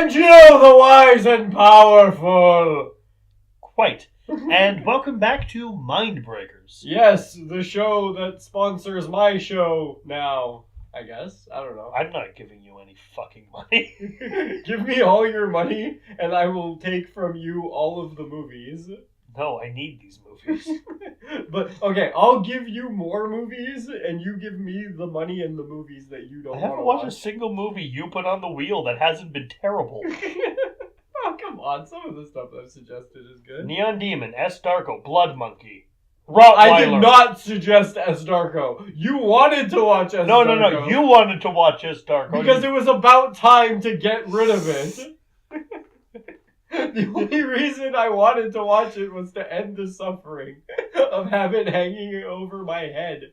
And you, the wise and powerful. Quite. And welcome back to Mindbreakers. Yes, the show that sponsors my show now, I guess. I don't know. I'm not giving you any fucking money. Give me all your money, and I will take from you all of the movies. No, I need these movies. But, okay, I'll give you more movies, and you give me the money and the movies that you don't want I to haven't watch. watched a single movie you put on the wheel that hasn't been terrible. Oh, come on. Some of the stuff I've suggested is good. Neon Demon, S. Darko, Blood Monkey, Rottweiler. I did not suggest S. Darko. You wanted to watch S. No, Darko. no. You wanted to watch S. Darko. Because it was about time to get rid of it. The only reason I wanted to watch it was to end the suffering of having it hanging over my head.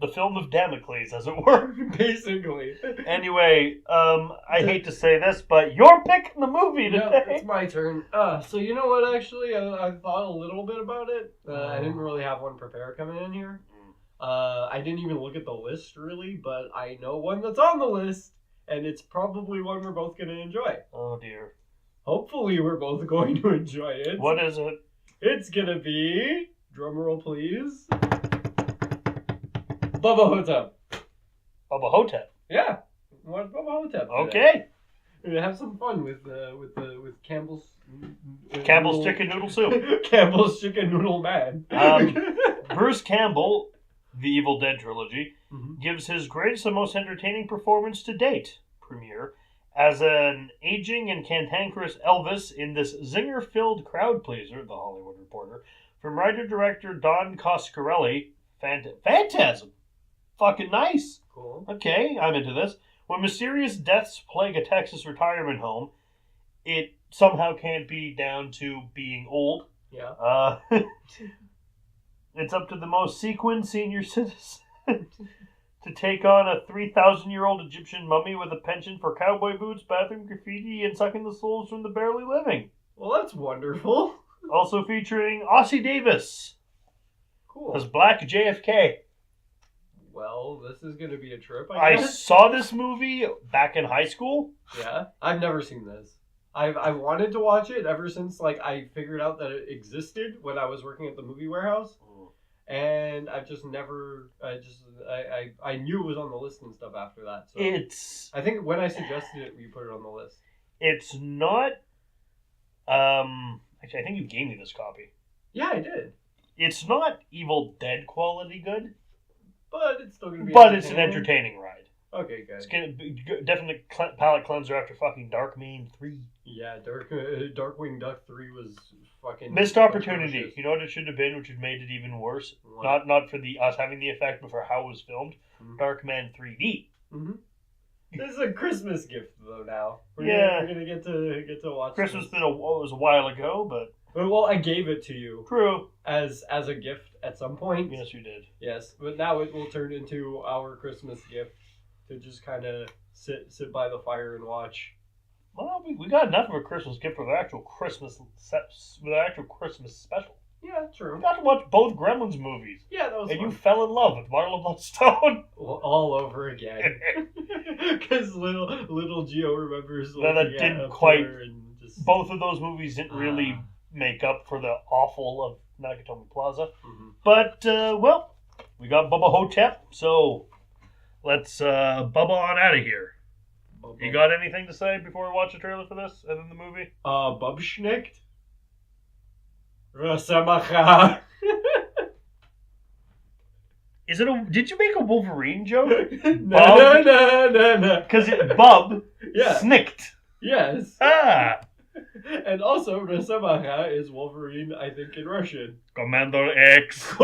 The film of Damocles, as it were. Basically. Anyway, I hate to say this, but you're picking the movie today. Yeah, it's my turn. So you know what, actually? I thought a little bit about it. I didn't really have one prepared coming in here. I didn't even look at the list, really, but I know one that's on the list, and it's probably one we're both going to enjoy. Oh, dear. Hopefully we're both going to enjoy it. What is it? It's going to be, drumroll please, Bubba Ho-Tep. Bubba Ho-Tep. Yeah, watch Bubba Ho-Tep today. Okay. We're gonna have some fun with Campbell's Campbell's Chicken Noodle Soup. Campbell's Chicken Noodle Man. Bruce Campbell, the Evil Dead trilogy, gives his greatest and most entertaining performance to date premiere as an aging and cantankerous Elvis in this zinger-filled crowd pleaser, The Hollywood Reporter, from writer-director Don Coscarelli. Phantasm. Fucking nice. Cool. Okay, I'm into this. When mysterious deaths plague a Texas retirement home, it somehow can't be down to being old. Yeah. It's up to the most sequined senior citizen to take on a 3,000-year-old Egyptian mummy with a penchant for cowboy boots, bathroom graffiti, and sucking the souls from the barely living. Well, that's wonderful. Also featuring Ossie Davis Cool. as Black JFK. Well, this is going to be a trip, I guess. saw this movie back in high school. Yeah, I've never seen this. I wanted to watch it ever since I figured out that it existed when I was working at the movie warehouse, and I've just never. I knew it was on the list and stuff after that. So I think when I suggested it, you put it on the list. It's not. Actually, I think you gave me this copy. Yeah, I did. It's not Evil Dead quality good. But it's still going to be it's an entertaining ride. Okay, good. It's going to be definitely palate cleanser after fucking Darkmane 3. Yeah, Darkwing Duck 3 was fucking... Missed opportunity. Atrocious. You know what it should have been, which would have made it even worse? What? Not for us having the effect, but for how it was filmed. Darkman 3D. Mm-hmm. This is a Christmas gift, though, now. We're going to get to watch Christmas was a while ago, but... Well, I gave it to you. True. As a gift at some point. Yes, you did. Yes, but now it will turn into our Christmas gift to just kind of sit by the fire and watch. Well, we got enough of a Christmas gift with our actual Christmas special. Yeah, true. We got to watch both Gremlins movies. Yeah, that was fun. And you fell in love with Marla Bloodstone. All over again. Because little Gio remembers. That didn't quite. Both of those movies didn't really make up for the awful of Nakatomi Plaza. But, well, we got Bubba Ho-Tep, so let's Bubba on out of here. Bubba. You got anything to say before we watch the trailer for this and then the movie? Bubschnicked? Rosamacha. Did you make a Wolverine joke? No. Because Bub snicked. Yes. Ah. And also, Rosamacha is Wolverine, I think, in Russian. Commander X.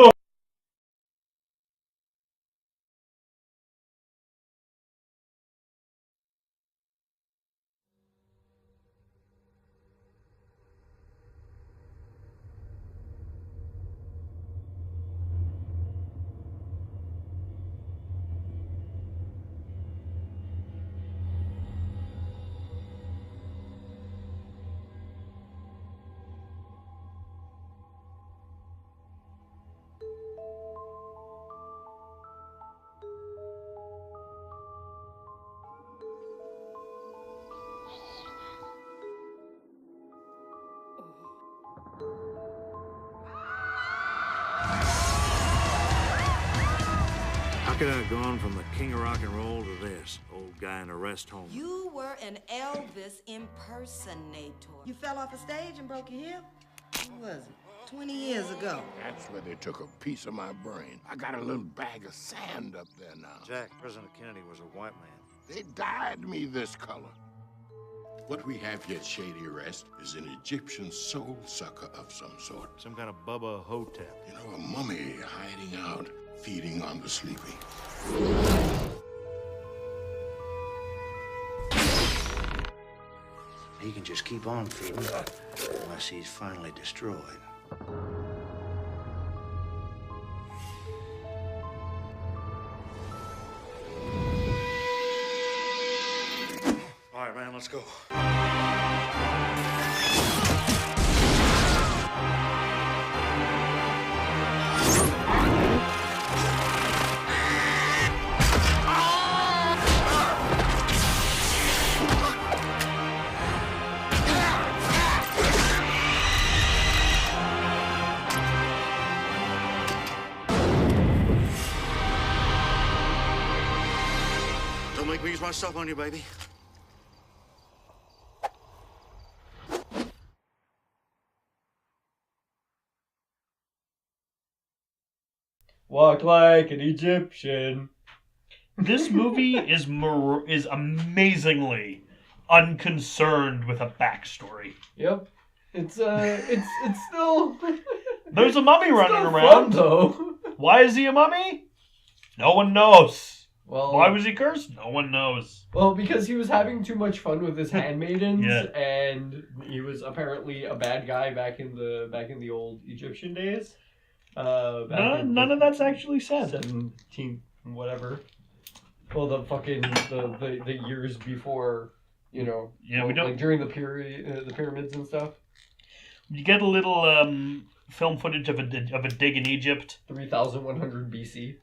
could I have gone from the king of rock and roll to this, old guy in a rest home? You were an Elvis impersonator. You fell off a stage and broke your hip? When was it? 20 years ago. That's where they took a piece of my brain. I got a little bag of sand up there now. Jack, President Kennedy was a white man. They dyed me this color. What we have here at Shady Rest is an Egyptian soul sucker of some sort. Some kind of Bubba Ho-Tep. You know, a mummy hiding out, feeding on the sleeping. He can just keep on feeding unless he's finally destroyed. All right, man, let's go. Don't make me use my stuff on you, baby. Walk like an Egyptian. This movie is amazingly unconcerned with a backstory. Yep. It's still There's a mummy it's running still around. fun, though. Why is he a mummy? No one knows. Well, Why was he cursed? No one knows. Well, because he was having too much fun with his handmaidens, Yeah. and he was apparently a bad guy back in the old Egyptian days. None of that's actually said. 17th, whatever. Well, the fucking the years before, you know. Yeah, well, we don't. like during the period, the pyramids and stuff. You get a little film footage of a dig in Egypt. 3100 BC.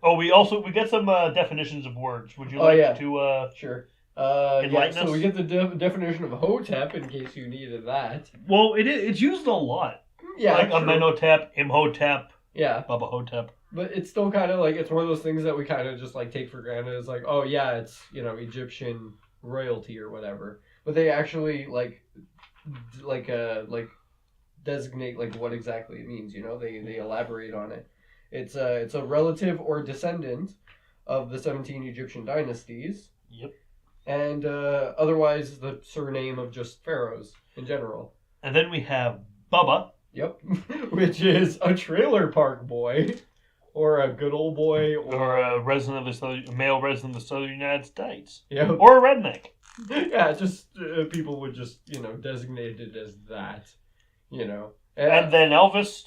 Oh, we get some definitions of words. Would you Oh, like yeah. to? Sure. Enlighten So us? we get the definition of Ho-Tep in case you needed that. Well, it's used a lot. Yeah, like true. Amenhotep, Imhotep, Yeah. Bubba Ho-Tep. But it's still kind of like, it's one of those things that we kind of just like take for granted. It's like, oh yeah, it's, you know, Egyptian royalty or whatever. But they actually like designate like what exactly it means, you know? They elaborate on it. It's a relative or descendant of the 17 Egyptian dynasties. Yep. And otherwise the surname of just pharaohs in general. And then we have Bubba. Yep. Which is a trailer park boy. Or a good old boy. Or a male resident of the southern United States. Yeah. Or a redneck. Yeah, just people would just, you know, designate it as that. You know. And then Elvis,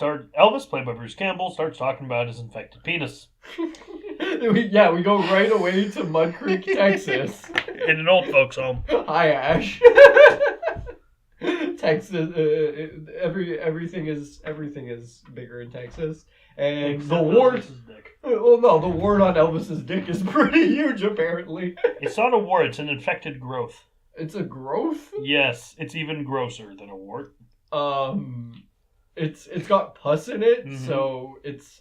played by Bruce Campbell, starts talking about his infected penis. we go right away to Mud Creek, Texas. In an old folks' home. Hi, Ash. Texas, everything is bigger in Texas, and Except the wart. Elvis's dick. Well, no, the wart on Elvis's dick is pretty huge, apparently. It's not a wart; it's an infected growth. It's a growth. Yes, it's even grosser than a wart. It's got pus in it, Mhm. so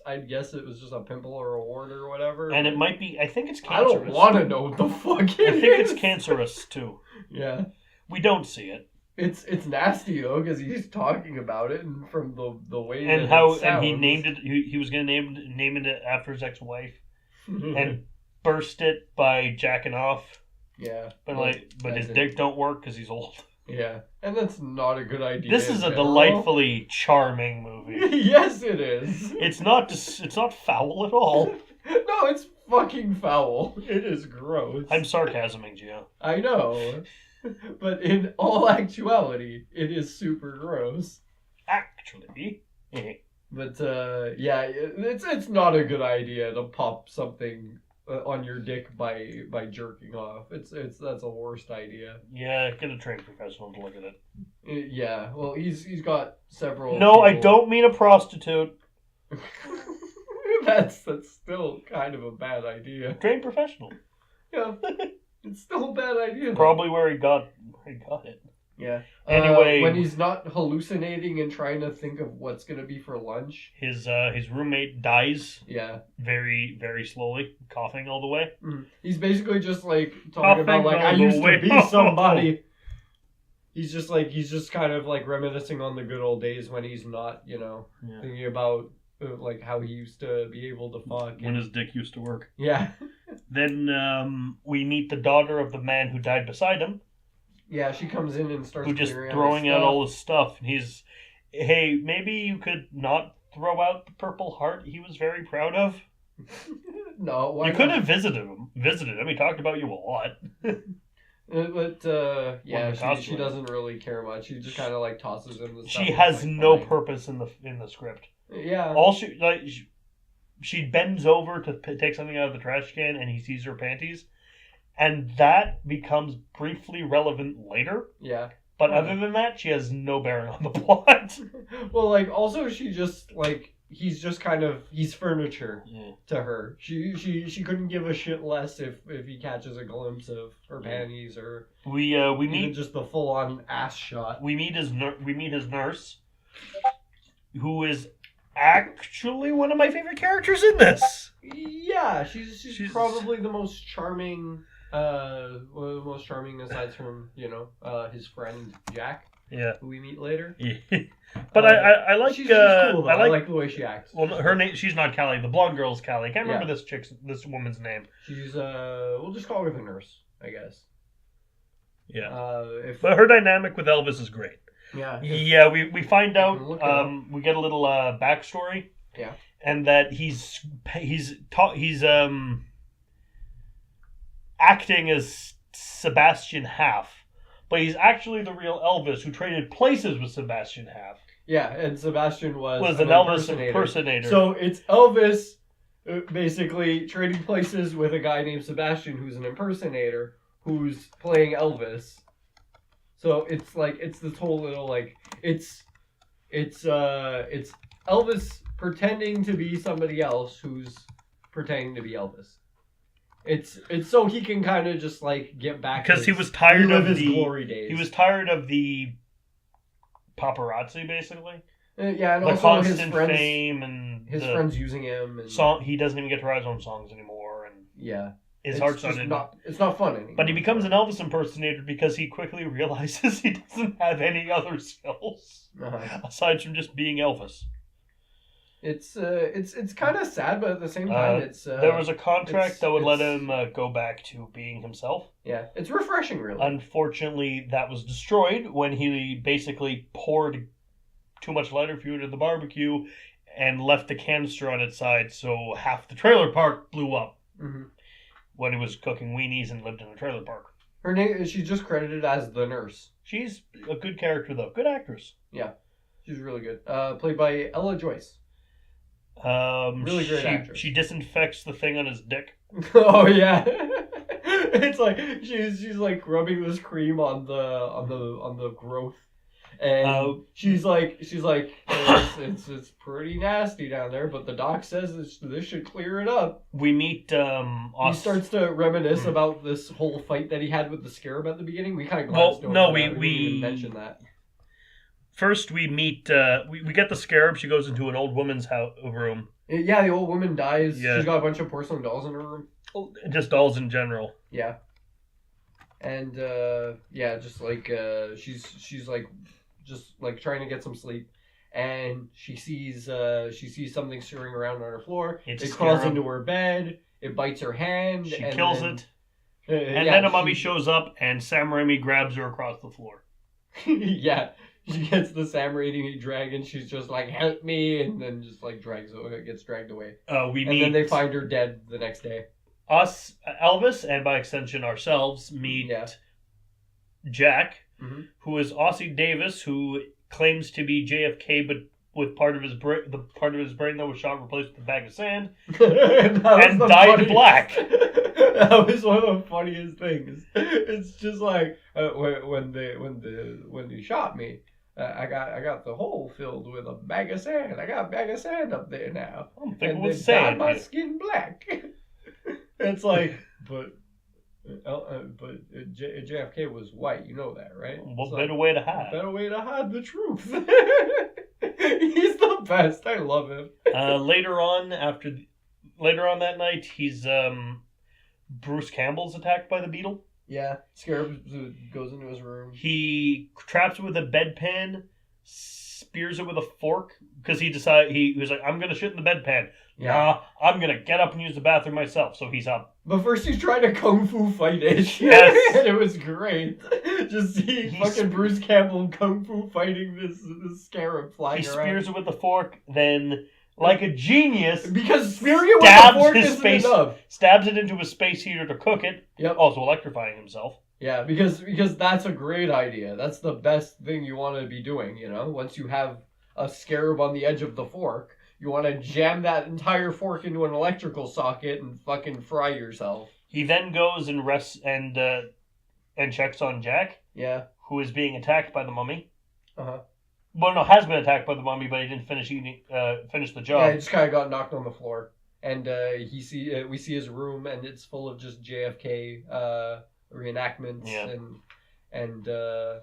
I guess it was just a pimple or a wart or whatever. And it might be. I think it's I cancerous. don't want to know what the fuck it is. I think it's cancerous too. Yeah. We don't see it. It's nasty though, because he's talking about it, and from the way And that how it and he sounds. named it. He was going to name it after his ex-wife, and burst it by jacking off. Yeah, But his dick don't work because he's old. Yeah, and that's not a good idea. This is a in general. delightfully charming movie. Yes, it is. It's not foul at all. No, it's fucking foul. It is gross. I'm sarcasming, Gio. I know, but in all actuality, it is super gross. Actually, But yeah, it's not a good idea to pop something on your dick by jerking off. That's a worst idea. yeah, get a trained professional to look at it. Yeah, well, he's got several. No, I people- don't mean a prostitute. That's still kind of a bad idea. Trained professional. Yeah, it's still a bad idea. though. Probably where he got it. Yeah. Anyway, when he's not hallucinating and trying to think of what's gonna be for lunch, his roommate dies. Yeah. Very, very slowly, coughing all the way. He's basically just like talking Coughing about like all I the used way. to be somebody. He's just kind of like reminiscing on the good old days when he's not, thinking about like how he used to be able to fuck when his dick used to work. Yeah. Then we meet the daughter of the man who died beside him. Yeah, she comes in and starts who just clearing throwing out stuff. all his stuff. And he's, hey, maybe you could not throw out the Purple Heart he was very proud of. No, why you could not? have visited him. He talked about you a lot. But yeah, she doesn't really care much. She just kind of like tosses him the stuff. She has like, no fine. purpose in the script. Yeah. All she bends over to take something out of the trash can, and he sees her panties, and that becomes briefly relevant later. Yeah. But other than that, she has no bearing on the plot. Well, like also she just like he's just kind of he's furniture to her. She couldn't give a shit less if he catches a glimpse of her panties or we meet just the full on ass shot. We meet his nurse, who is actually one of my favorite characters in this. Yeah, she's probably the most charming. One of the most charming aside from his friend Jack. Yeah, who we meet later. Yeah. But I like she's cool though. I like the way she acts. Well, her name, she's not Callie. The blonde girl's Callie. I can't remember this woman's name. She's we'll just call her the nurse, I guess. Yeah. But her dynamic with Elvis is great. Yeah. Yeah, we find out we get a little backstory. Yeah. And that he's acting as Sebastian Haff, but he's actually the real Elvis who traded places with Sebastian Haff. Yeah, and Sebastian was an Elvis impersonator. So it's Elvis basically trading places with a guy named Sebastian who's an impersonator who's playing Elvis. So it's like it's this whole little like it's Elvis pretending to be somebody else who's pretending to be Elvis. It's so he can kind of just like get back because he was tired of his the glory days. He was tired of the paparazzi, basically. Yeah, and the also constant his friends, fame and his friends using him. And he doesn't even get to write his own songs anymore, and his heart's not. It's not fun anymore. But he becomes an Elvis impersonator because he quickly realizes he doesn't have any other skills aside from just being Elvis. It's kind of sad, but at the same time, there was a contract that would let him go back to being himself. Yeah, it's refreshing, really. Unfortunately, that was destroyed when he basically poured too much lighter fluid in the barbecue and left the canister on its side, so half the trailer park blew up when he was cooking weenies and lived in a trailer park. Her name, she's just credited as the nurse. She's a good character, though. Good actress. Yeah, she's really good. Played by Ella Joyce. Really great actress. She disinfects the thing on his dick. Oh yeah, it's like she's like rubbing this cream on the growth, and she's like it's pretty nasty down there, but the doc says this should clear it up. We meet he starts to reminisce about this whole fight that he had with the scarab at the beginning. We kind of glanced over that. We didn't even mention that. First, we meet. We get the scarab. She goes into an old woman's room. Yeah, the old woman dies. Yeah. She's got a bunch of porcelain dolls in her room. Just dolls in general. Yeah. And just like she's like just like trying to get some sleep, and she sees something stirring around on her floor. It crawls into her bed. It bites her hand. She kills it. And then a mummy shows up, and Sam Raimi grabs her across the floor. Yeah. She gets the Sam Raimi dragon. She's just like, help me, and then just like gets dragged away. And then they find her dead the next day. Us, Elvis, and by extension ourselves, meet Jack, who is Ossie Davis, who claims to be JFK, but with part of his brain that was shot replaced with a bag of sand, and dyed black. That was one of the funniest things. It's just like when they shot me. I got the hole filled with a bag of sand. I got a bag of sand up there now. And they dyed my skin black. It's like, but JFK was white. You know that, right? What better way to hide? Better way to hide the truth. He's the best. I love him. Later on that night, he's Bruce Campbell's attacked by the beetle. Yeah, Scarab goes into his room. He traps it with a bedpan, spears it with a fork because he was like, I'm gonna shit in the bedpan. Yeah. Nah, I'm gonna get up and use the bathroom myself. So he's up. But first he's trying to kung fu fight it. Yes. And it was great. Just seeing fucking Bruce Campbell kung fu fighting this scarab flying around. He spears it with the fork, then, like a genius, because spearing it with the fork isn't enough. Stabs it into a space heater to cook it. Yep. Also electrifying himself. Yeah, because that's a great idea. That's the best thing you want to be doing, you know? Once you have a scarab on the edge of the fork, you want to jam that entire fork into an electrical socket and fucking fry yourself. He then goes and rests and checks on Jack. Yeah. Who is being attacked by the mummy. Uh-huh. Well, no, has been attacked by the mummy, but he didn't finish the job. Yeah, he just kind of got knocked on the floor. And we see his room, and it's full of just JFK reenactments and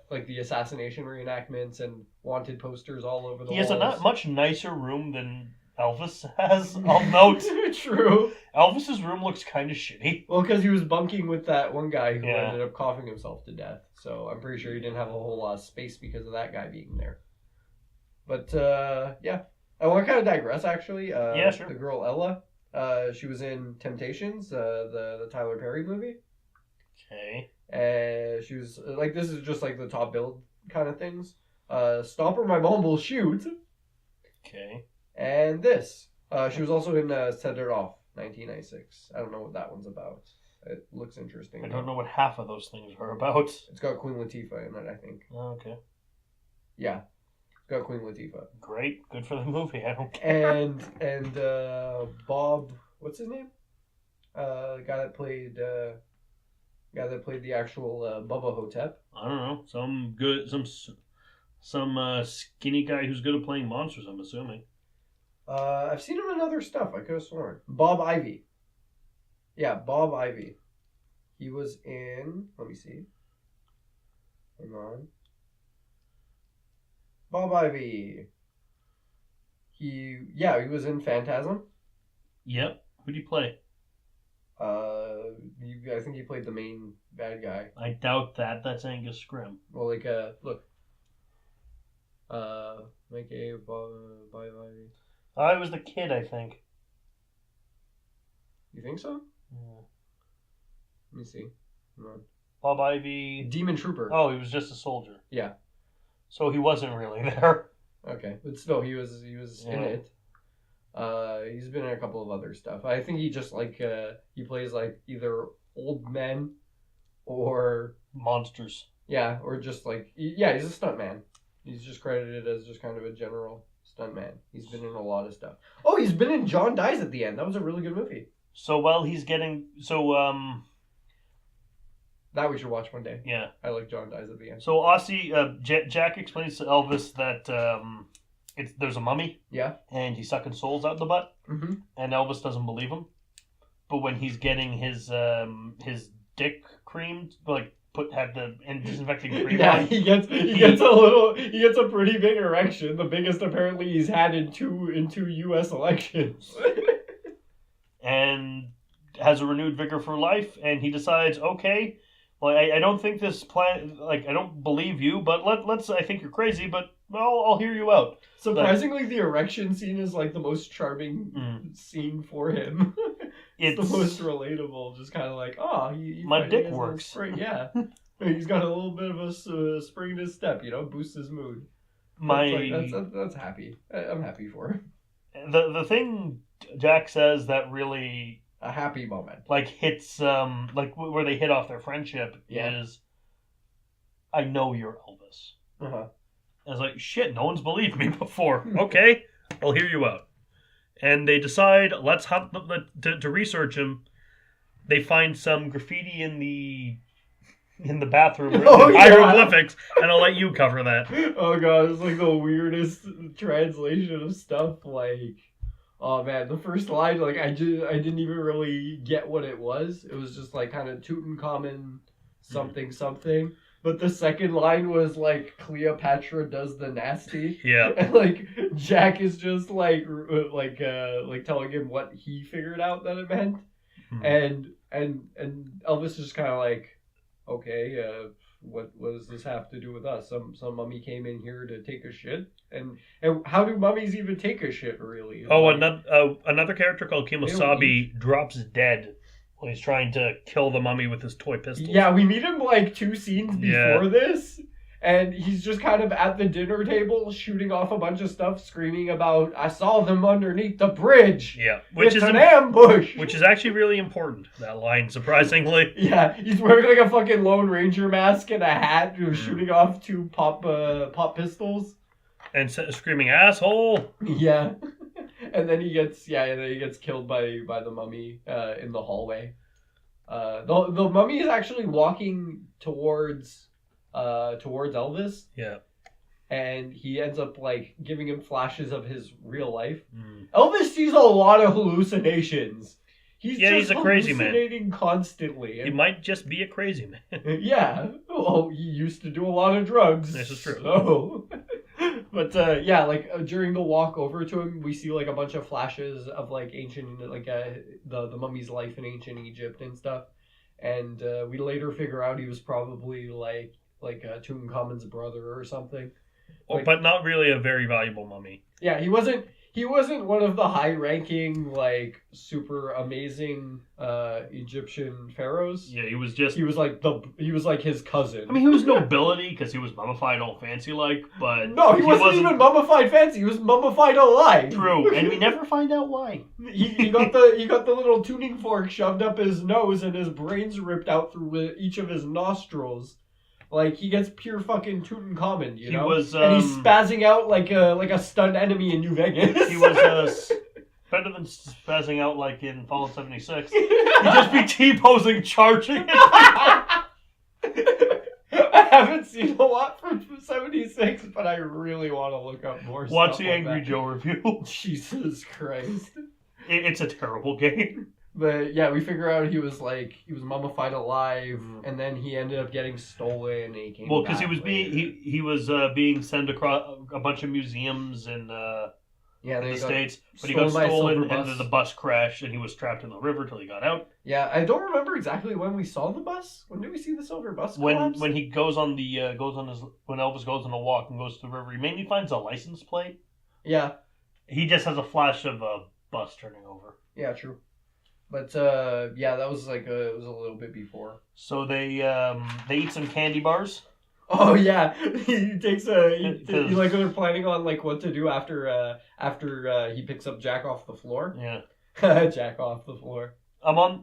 like the assassination reenactments and wanted posters all over the walls. He has a much nicer room than Elvis has, I'll note. True. Elvis's room looks kind of shitty. Well, because he was bunking with that one guy who ended up coughing himself to death. So I'm pretty sure he didn't have a whole lot of space because of that guy being there. But, yeah. I want to kind of digress, actually. Yeah, sure. The girl Ella, she was in Temptations, the Tyler Perry movie. Okay. She was, like, this is just, like, the top build kind of things. Stomper My Mom Will Shoot. Okay. And this. She was also in Set It Off, 1996. I don't know what that one's about. It looks interesting. I don't know what half of those things are about. It's got Queen Latifah in it, I think. Oh, okay. Yeah. It's got Queen Latifah. Great. Good for the movie. I don't care. And Bob, what's his name? The guy that played the actual Bubba Ho-Tep. I don't know. Some skinny guy who's good at playing monsters, I'm assuming. I've seen him in other stuff. I could have sworn. Bob Ivy. Yeah, Bob Ivy. He was in... Let me see. Hang on. Bob Ivy. He was in Phantasm. Yep. Who'd he play? I think he played the main bad guy. I doubt that. That's Angus Scrimm. Well, like, look. Like a Bob Ivy. I was the kid, I think. You think so? Yeah. Let me see. Come on. Bob Ivy. Demon Trooper. Oh, he was just a soldier. Yeah. So he wasn't really there. Okay, but still, he was in it. He's been in a couple of other stuff. I think he just he plays like either old men or monsters. Yeah, or just he's a stuntman. He's just credited as just kind of a general stuntman. He's been in a lot of stuff. Oh, he's been in John Dies at the End. That was a really good movie. So while he's getting that we should watch one day. Yeah, I like John Dies at the End. So Jack explains to Elvis that there's a mummy. Yeah. And he's sucking souls out the butt. Mm-hmm. And Elvis doesn't believe him. But when he's getting his dick creamed, had the disinfecting cream on. He gets a pretty big erection, the biggest apparently he's had in two U.S. elections. And has a renewed vigor for life, and he decides, okay, well, I don't think this plan, I don't believe you, but let's, I think you're crazy, but I'll hear you out. Surprisingly, the erection scene is the most charming scene for him. It's the most relatable, just kind of my dick works. Yeah. He's got a little bit of a spring in his step, boosts his mood. That's happy. I'm happy for him. The thing Jack says that really... A happy moment. Hits, where they hit off their friendship is, I know you're Elvis. Uh-huh. I was like, shit, no one's believed me before. Okay, I'll hear you out. And they decide, let's hunt to research him. They find some graffiti in the bathroom, hieroglyphics, and I'll let you cover that. Oh god, it's the weirdest translation of stuff, Oh man, the first line, like I didn't even really get what it was. It was just like kind of Tutankhamun something something. But the second line was like Cleopatra does the nasty. Yeah. And like Jack is just like telling him what he figured out that it meant. And Elvis is just kind of like, okay, what does this have to do with us? Some mummy came in here to take a shit, and how do mummies even take a shit really? Oh, like, another character called Kemosabe drops dead when he's trying to kill the mummy with his toy pistol. Yeah, we meet him like 2 scenes before this, and he's just kind of at the dinner table shooting off a bunch of stuff, screaming about, I saw them underneath the bridge. Yeah, which is an ambush. Which is actually really important, that line, surprisingly. Yeah, he's wearing like a fucking Lone Ranger mask and a hat, shooting off 2 pop pistols. And screaming, asshole! Yeah. And then he gets killed by the mummy in the hallway. The mummy is actually walking towards Elvis. Yeah. And he ends up like giving him flashes of his real life. Elvis sees a lot of hallucinations. He's a crazy man. Hallucinating constantly. He might just be a crazy man. Yeah. Well, he used to do a lot of drugs. This is true. So. But during the walk over to him, we see like a bunch of flashes of like ancient, like the mummy's life in ancient Egypt and stuff. And we later figure out he was probably like Tutankhamen's brother or something. But not really a very valuable mummy. Yeah, he wasn't one of the high-ranking, like, super amazing Egyptian pharaohs. Yeah, he was like his cousin. I mean, he was nobility because he was mummified all fancy-like, but... No, he wasn't even mummified fancy. He was mummified alive. True, and we never find out why. He got the little tuning fork shoved up his nose and his brains ripped out through each of his nostrils. Like, he gets pure fucking Tutankhamun, you know? And he's spazzing out like a stunned enemy in New Vegas. He was better than spazzing out like in Fallout 76. He'd just be T-posing, charging. I haven't seen a lot from 76, but I really want to look up more stuff. Watch the Angry Joe review. Jesus Christ. It's a terrible game. But yeah, we figure out he was mummified alive, and then he ended up getting stolen. And he came because he was being sent across a bunch of museums in the States, but he got stolen and then the bus crashed, and he was trapped in the river till he got out. Yeah, I don't remember exactly when we saw the bus. When did we see the silver bus collapse? When he goes on when Elvis goes on a walk and goes to the river, he mainly finds a license plate. Yeah, he just has a flash of a bus turning over. Yeah, true. But that was it was a little bit before. So they eat some candy bars. Oh yeah, he takes they're planning on like what to do after he picks up Jack off the floor. Yeah, Jack off the floor. I'm on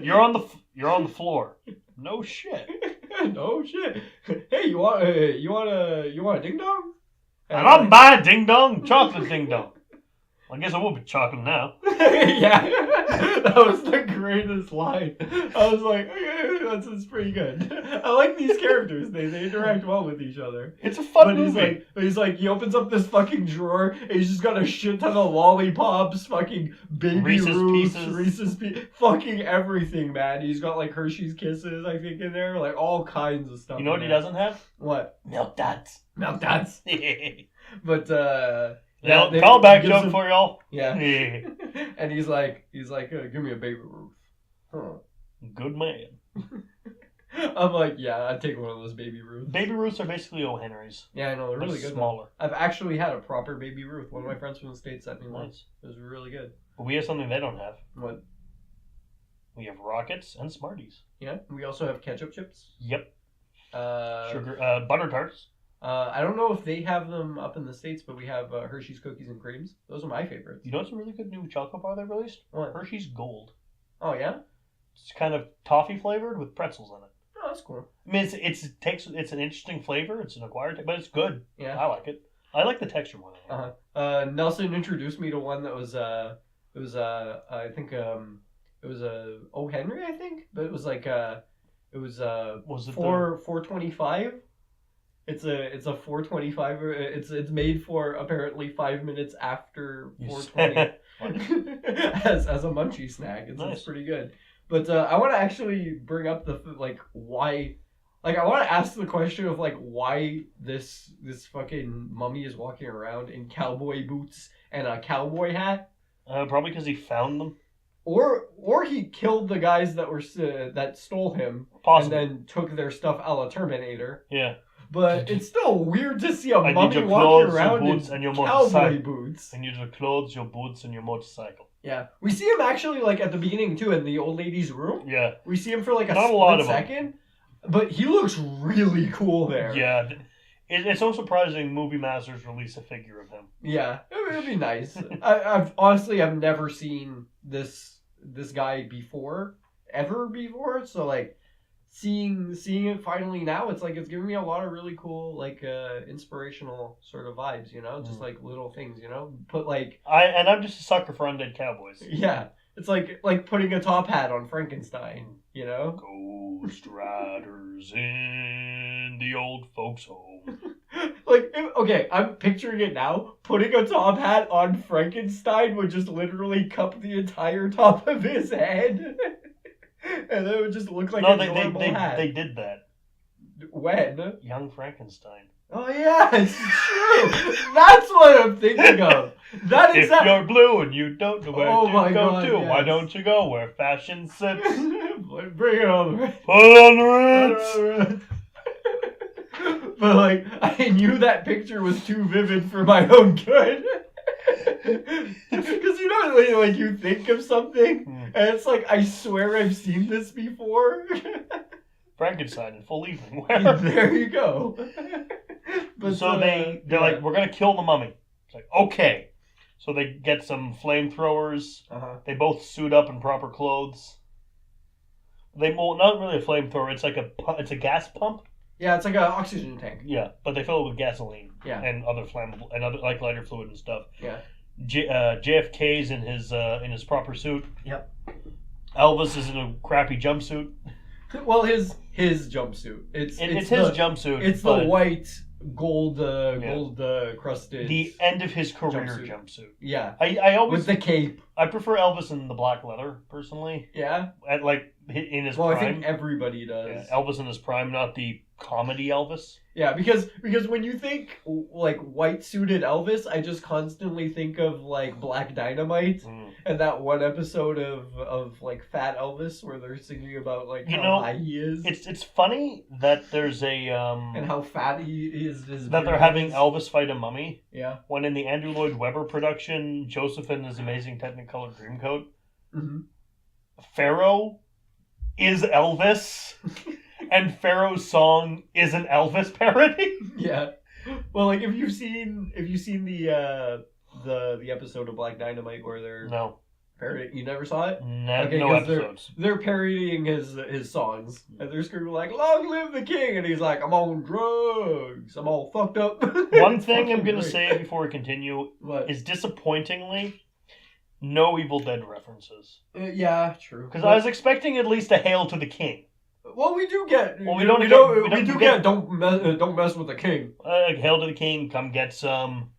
you're on the floor. No shit. No shit. Hey, you want a ding dong? And I'm buying ding dong, chocolate ding dong. I guess I will be chocolate now. Yeah, that was the greatest line. I was like, okay, that's pretty good. I like these characters. They interact well with each other. It's a fun movie. He's like, he opens up this fucking drawer, and he's just got a shit ton of lollipops, fucking baby Reese's Pieces, fucking everything, man. He's got like Hershey's Kisses, I think, in there, like all kinds of stuff. You know what he doesn't have? What? Milk Duds. Milk Duds. But yeah, call back joke for y'all. Yeah. And he's like, give me a Baby Ruth. Huh. Good man. I'm like, yeah, I'd take one of those Baby Ruths. Baby Ruths are basically O. Henrys. Yeah, I know, they're really good. Smaller. I've actually had a proper Baby Ruth. One of my friends from the States sent me one. Nice. It was really good. But we have something they don't have. What? We have Rockets and Smarties. Yeah, we also have ketchup chips. Yep. Butter Tarts. I don't know if they have them up in the States, but we have Hershey's Cookies and Creams. Those are my favorites. You know what's a really good new chocolate bar they released? What? Hershey's Gold. Oh, yeah? It's kind of toffee flavored with pretzels in it. Oh, that's cool. I mean, it's an interesting flavor. It's an acquired, but it's good. Yeah. I like it. I like the texture more than anything. Nelson introduced me to one that was, I think, it was O. Henry, I think? But it was like, it was 425. It's a 4:25. It's made for apparently 5 minutes after 4:20 as a munchie snack. It's pretty good. But I want to actually bring up the why. Like, I want to ask the question of why this fucking mummy is walking around in cowboy boots and a cowboy hat. Probably because he found them. Or he killed the guys that stole him. Possibly. And then took their stuff a la Terminator. Yeah. But it's still weird to see a I mummy need your walking clothes, around your boots, in and your cowboy motorcycle. boots. I need your clothes, your boots, and your motorcycle. Yeah. We see him actually, at the beginning, too, in the old lady's room. Yeah. We see him for, a Not a lot split of second. But he looks really cool there. Yeah. It's so surprising Movie Masters release a figure of him. Yeah. It'd be nice. I've never seen this guy ever before. So, seeing it finally now, it's it's giving me a lot of really cool inspirational sort of vibes, just little things, put I'm just a sucker for undead cowboys. Yeah, it's like putting a top hat on Frankenstein, Ghost riders in the old folks home. Okay, I'm picturing it now. Putting a top hat on Frankenstein would just literally cup the entire top of his head. And it would just look like a normal hat. They did that. When? Young Frankenstein. Oh yeah, it's true. That's what I'm thinking of. If you're blue and you don't know where to go to, yes. why don't you go where fashion sits? Bring it on the red. Put it on the red. But I knew that picture was too vivid for my own good. Because you think of something, and it's I swear I've seen this before. Frankenstein in full evening wear. There you go. But so they're we're gonna kill the mummy. It's okay. So they get some flamethrowers. They both suit up in proper clothes. Not really a flamethrower. It's a gas pump. Yeah, it's like an oxygen tank. Yeah, but they fill it with gasoline. Yeah. And other flammable and other lighter fluid and stuff. Yeah. JFK's in his proper suit. Yep. Elvis is in a crappy jumpsuit. Well, his jumpsuit. It's his jumpsuit. It's the white gold crusted. The end of his career jumpsuit. Yeah. I always with the cape. I prefer Elvis in the black leather personally. Yeah. In his prime. Well, I think everybody does. Yeah, Elvis in his prime, not the comedy Elvis. Yeah, because when you think white suited Elvis, I just constantly think of Black Dynamite and that one episode of Fat Elvis where they're singing about how high he is. It's funny that there's a and how fat he is. That they're having Elvis fight a mummy. Yeah. When in the Andrew Lloyd Webber production, Joseph in his amazing Technicolor Dreamcoat, Pharaoh is Elvis. And Pharaoh's song is an Elvis parody. Yeah. Well, if you've seen the episode of Black Dynamite where they're parodying, you never saw it? No episodes. They're parodying his songs, and they're screaming "Long live the king!" and he's like, "I'm on drugs. I'm all fucked up." One thing I'm gonna say before we continue is disappointingly, no Evil Dead references. Yeah, true. Because I was expecting at least a Hail to the King. Well, we do get. Well, Don't mess with the king. Hail to the king. Come get some.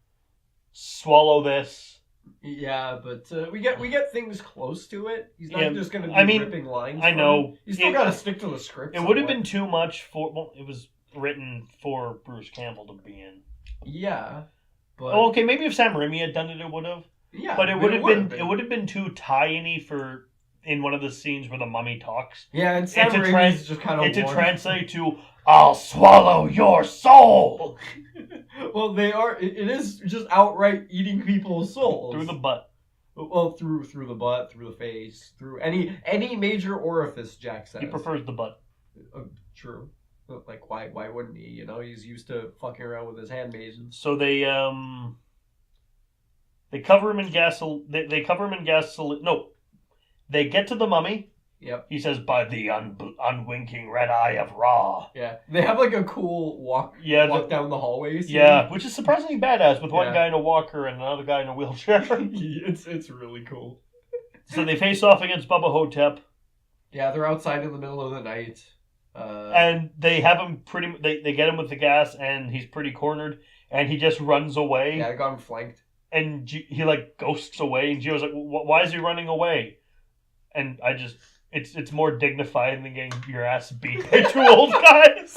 Swallow this. Yeah, but we get things close to it. He's not just going to be ripping lines. I know. You still got to stick to the script. It would have been too much for. Well, it was written for Bruce Campbell to be in. Yeah, but okay, maybe if Sam Raimi had done it, it would have. Yeah, but it would have been too tie-in-y for. In one of the scenes where the mummy talks. Yeah, and Sam Raimi's just kind of... And to translate to, I'll swallow your soul! Well, it is just outright eating people's souls. Through the butt. Well, through the butt, through the face, through any major orifice, Jack says. He prefers the butt. True. Why wouldn't he? He's used to fucking around with his handmaidens. So they cover him in gasoline... They cover him in gasoline... No. They get to the mummy. Yep. He says, by the unwinking red eye of Ra. Yeah. They have a cool walk down the hallway scene. Yeah, which is surprisingly badass with one guy in a walker and another guy in a wheelchair. It's really cool. So they face off against Bubba Ho-Tep. Yeah, they're outside in the middle of the night. And they have him they get him with the gas, and he's pretty cornered, and he just runs away. Yeah, I got him flanked. And he like ghosts away, and Gio's like, "Why is he running away?" And it's more dignified than getting your ass beat by two old guys.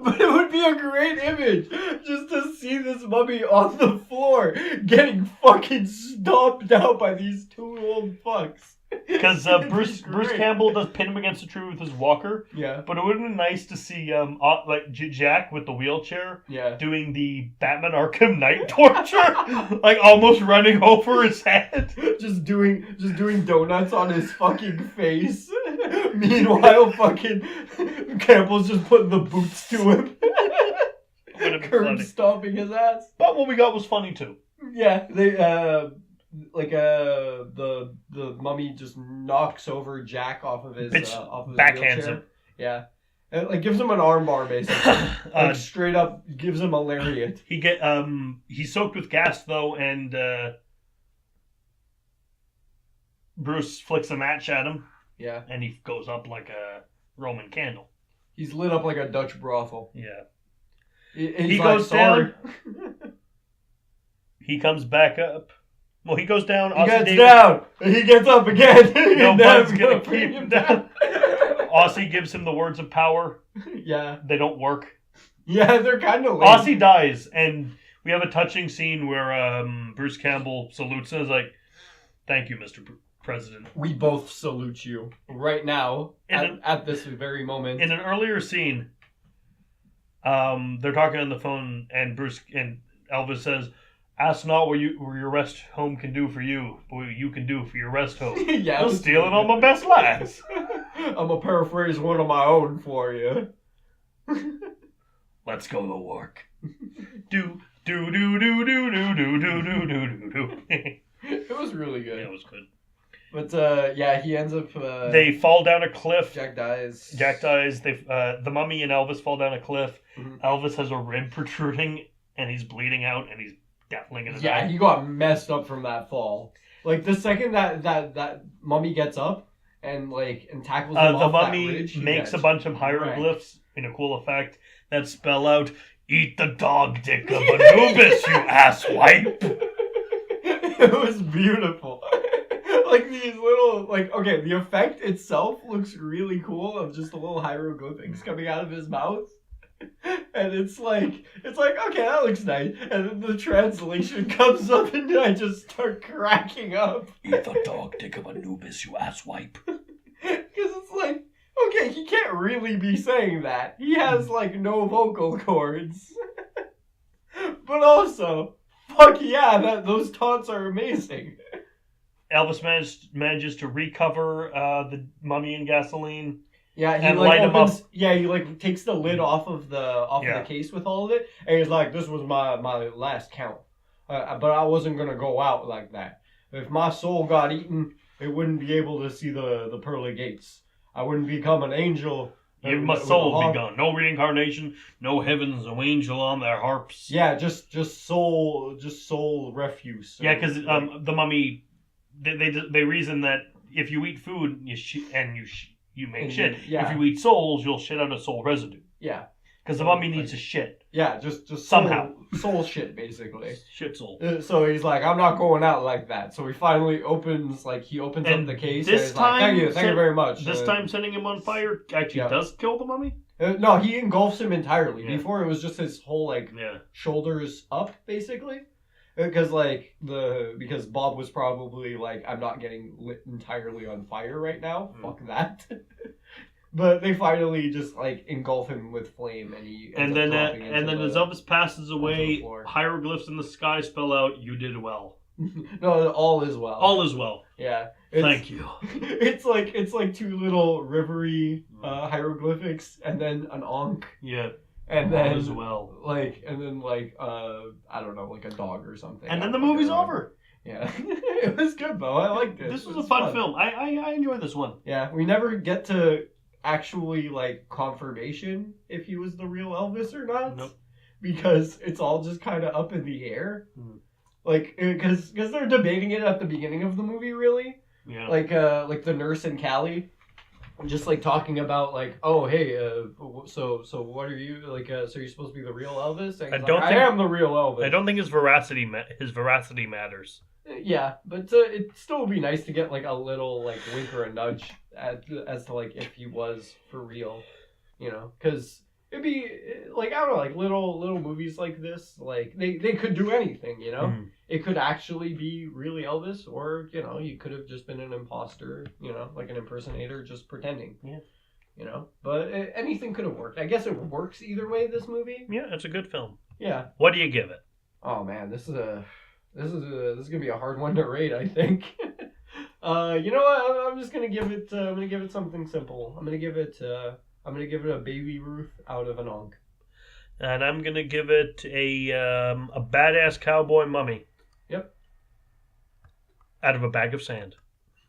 But it would be a great image just to see this mummy on the floor getting fucking stomped out by these two old fucks. Because Bruce Campbell does pin him against the tree with his walker. Yeah. But it would have been nice to see like Jack with the wheelchair doing the Batman Arkham Knight torture, like almost running over his head, just doing donuts on his fucking face. Meanwhile, fucking Campbell's just putting the boots to him. Curb stomping his ass. But what we got was funny too. Yeah, they the mummy just knocks over Jack off of his backhands wheelchair. him. Yeah, and, like gives him an armbar basically. Like straight up gives him a lariat. He's soaked with gas though, and Bruce flicks a match at him. Yeah, and he goes up like a Roman candle. He's lit up like a Dutch brothel. Yeah. He goes down. He comes back up. Well, he goes down. He gets down. He gets up again. Nobody's going to keep him down. Aussie gives him the words of power. Yeah. They don't work. Yeah, they're kind of lame. Aussie dies, and we have a touching scene where Bruce Campbell salutes and is like, "Thank you, Mr. President. We both salute you right now at this very moment." In an earlier scene, they're talking on the phone, and Elvis says, "Ask not what your rest home can do for you, but what you can do for your rest home." Yeah, I'm stealing all my best lines. I'm gonna paraphrase one of my own for you. Let's go to work. Do do do do do do do do do do do. It was really good. Yeah, it was good. But yeah, he ends up. They fall down a cliff. Jack dies. The mummy and Elvis fall down a cliff. Mm-hmm. Elvis has a rib protruding, and he's bleeding out, and he's definitely gonna die. Yeah, he got messed up from that fall. Like the second that mummy gets up and tackles him the off mummy that ridge, makes a bunch of hieroglyphs in a cool effect that spell out, "Eat the dog dick of Anubis, you asswipe." It was beautiful. Like these little, okay, the effect itself looks really cool of just the little hieroglyphics coming out of his mouth. And it's like, okay, that looks nice. And then the translation comes up and I just start cracking up. "Eat the dog dick of Anubis, you asswipe." Because it's like, okay, he can't really be saying that. He has, no vocal cords. But also, fuck yeah, those taunts are amazing. Elvis manages to recover the mummy and gasoline. Yeah, he light him up. Yeah, he takes the lid off of the case with all of it, and he's like, "This was my last count, but I wasn't gonna go out like that. If my soul got eaten, it wouldn't be able to see the pearly gates. I wouldn't become an angel. Even my soul be gone. No reincarnation, no heavens, no angel on their harps." Yeah, just soul refuse. Yeah, because the mummy, they reason that if you eat food you make shit. Yeah. If you eat souls, you'll shit out a soul residue. Yeah. Because the mummy needs to shit. Yeah, just somehow. Soul shit, basically. Shit soul. So he's like, I'm not going out like that. So he finally opens up the case. This and he's time, like, thank you very much. This time setting him on fire actually does kill the mummy? No, he engulfs him entirely. Yeah. Before it was just his whole shoulders up, basically. Because because Bob was probably like, I'm not getting lit entirely on fire right now. Fuck that. But they finally just engulf him with flame, and he and then as Elvis passes away, hieroglyphs in the sky spell out, "You did well." No, all is well. All is well. Yeah. Thank you. It's like two little rivery hieroglyphics, and then an ankh. Yeah. And all then is well. I don't know, like a dog or something. And then the movie's over. Yeah. It was good though. I liked it. This was a fun film. I enjoyed this one. Yeah, we never get to actually confirmation if he was the real Elvis or not. Nope. Because it's all just kind of up in the air. Because they're debating it at the beginning of the movie, really. Yeah. Like the nurse and Callie. just like talking about like, oh hey, so what are you like? So you're supposed to be the real Elvis? And I am the real Elvis. I don't think his veracity matters. Yeah, but it still would be nice to get like a little like wink or a nudge as to like if he was for real, because it'd be like, I don't know, like little movies like this, like they could do anything, It could actually be really Elvis, or you could have just been an imposter, like an impersonator just pretending. Yeah. But anything could have worked. I guess it works either way, this movie. Yeah, it's a good film. Yeah. What do you give it? Oh man, this is gonna be a hard one to rate, I think. You know what? I'm just gonna give it. I'm gonna give it something simple. I'm gonna give it a Baby Ruth out of an Onk. And I'm gonna give it a badass cowboy mummy. Yep. Out of a bag of sand.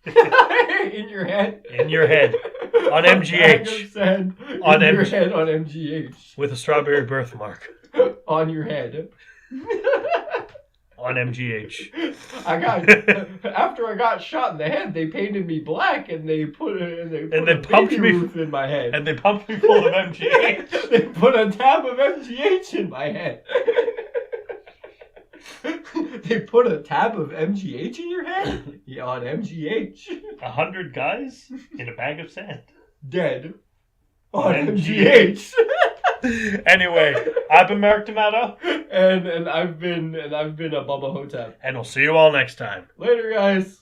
In your head. In your head. On MGH. On your head on MGH. With a strawberry birthmark. On your head. On MGH. After I got shot in the head, they painted me black and they put pumped me Ruth in my head. And they pumped me full of MGH. They put a tab of MGH in my head. They put a tab of MGH in your head? Yeah, on MGH. 100 guys in a bag of sand. Dead. On MGH. Anyway, I've been Mark Tomato. And I've been a Bubba Ho-Tep. And we'll see you all next time. Later, guys.